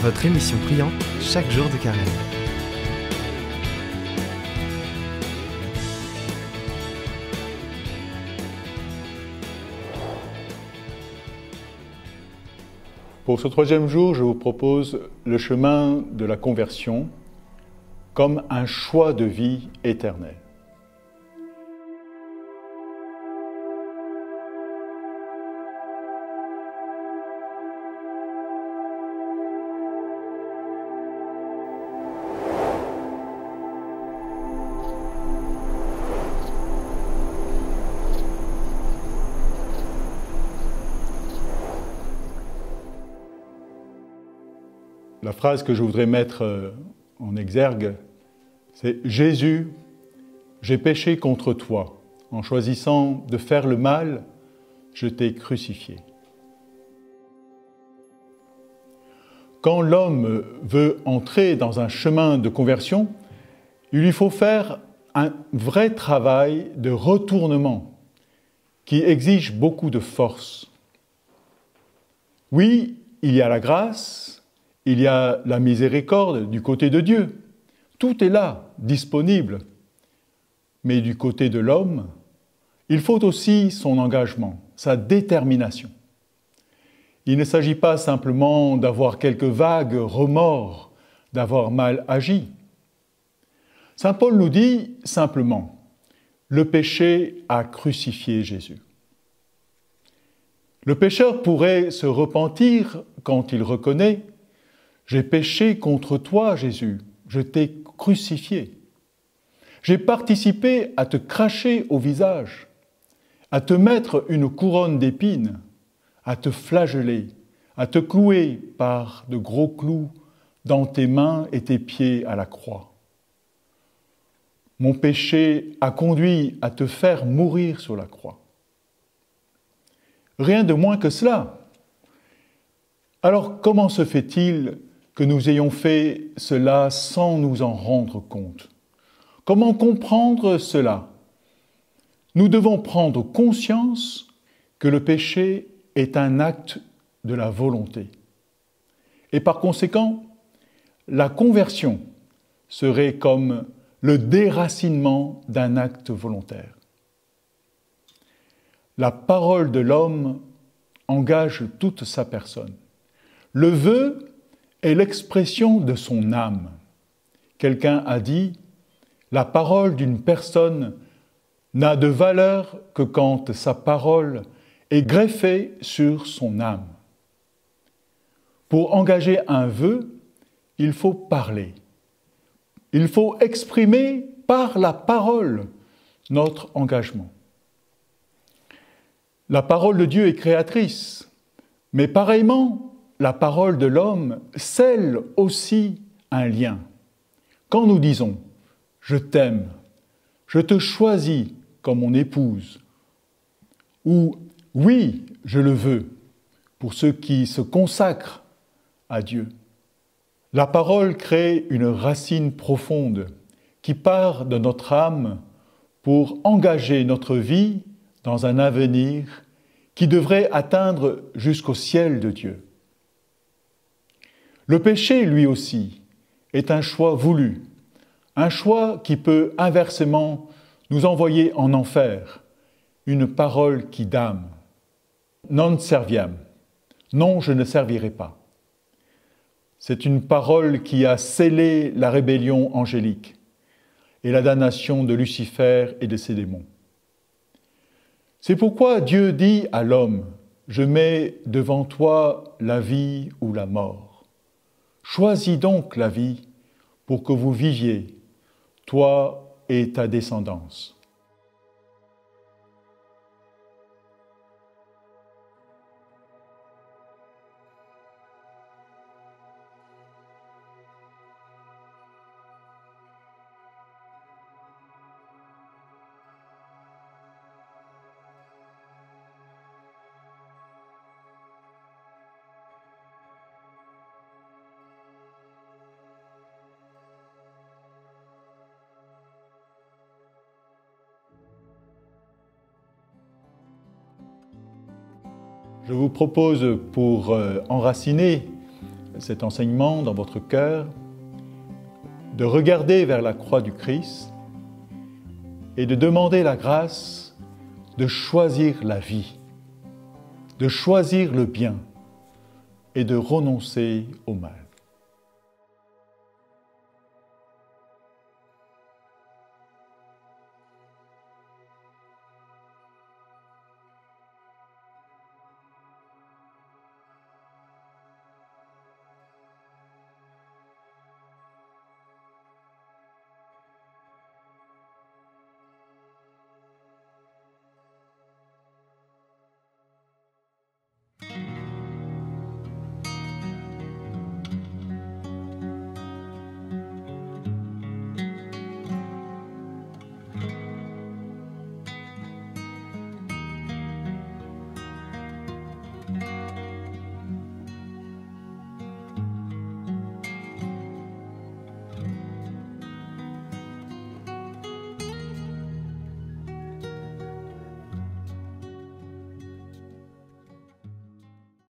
votre émission priante chaque jour de Carême. Pour ce troisième jour, je vous propose le chemin de la conversion comme un choix de vie éternelle. La phrase que je voudrais mettre en exergue, c'est « Jésus, j'ai péché contre toi. En choisissant de faire le mal, je t'ai crucifié. » Quand l'homme veut entrer dans un chemin de conversion, il lui faut faire un vrai travail de retournement qui exige beaucoup de force. Oui, il y a la grâce, il y a la miséricorde du côté de Dieu. Tout est là, disponible. Mais du côté de l'homme, il faut aussi son engagement, sa détermination. Il ne s'agit pas simplement d'avoir quelques vagues remords, d'avoir mal agi. Saint Paul nous dit simplement, le péché a crucifié Jésus. Le pécheur pourrait se repentir quand il reconnaît « J'ai péché contre toi, Jésus, je t'ai crucifié. J'ai participé à te cracher au visage, à te mettre une couronne d'épines, à te flageller, à te clouer par de gros clous dans tes mains et tes pieds à la croix. Mon péché a conduit à te faire mourir sur la croix. » Rien de moins que cela. Alors comment se fait-il que nous ayons fait cela sans nous en rendre compte? Comment comprendre cela? Nous devons prendre conscience que le péché est un acte de la volonté. Et par conséquent, la conversion serait comme le déracinement d'un acte volontaire. La parole de l'homme engage toute sa personne. Le vœu est l'expression de son âme. Quelqu'un a dit « La parole d'une personne n'a de valeur que quand sa parole est greffée sur son âme. » Pour engager un vœu, il faut parler. Il faut exprimer par la parole notre engagement. La parole de Dieu est créatrice, mais pareillement, la parole de l'homme scelle aussi un lien. Quand nous disons « Je t'aime, je te choisis comme mon épouse » ou « Oui, je le veux » pour ceux qui se consacrent à Dieu, la parole crée une racine profonde qui part de notre âme pour engager notre vie dans un avenir qui devrait atteindre jusqu'au ciel de Dieu. Le péché, lui aussi, est un choix voulu, un choix qui peut inversement nous envoyer en enfer, une parole qui damne. Non serviam, non, je ne servirai pas. C'est une parole qui a scellé la rébellion angélique et la damnation de Lucifer et de ses démons. C'est pourquoi Dieu dit à l'homme « Je mets devant toi la vie ou la mort. Choisis donc la vie pour que vous viviez, toi et ta descendance. » Je vous propose, pour enraciner cet enseignement dans votre cœur, de regarder vers la croix du Christ et de demander la grâce de choisir la vie, de choisir le bien et de renoncer au mal.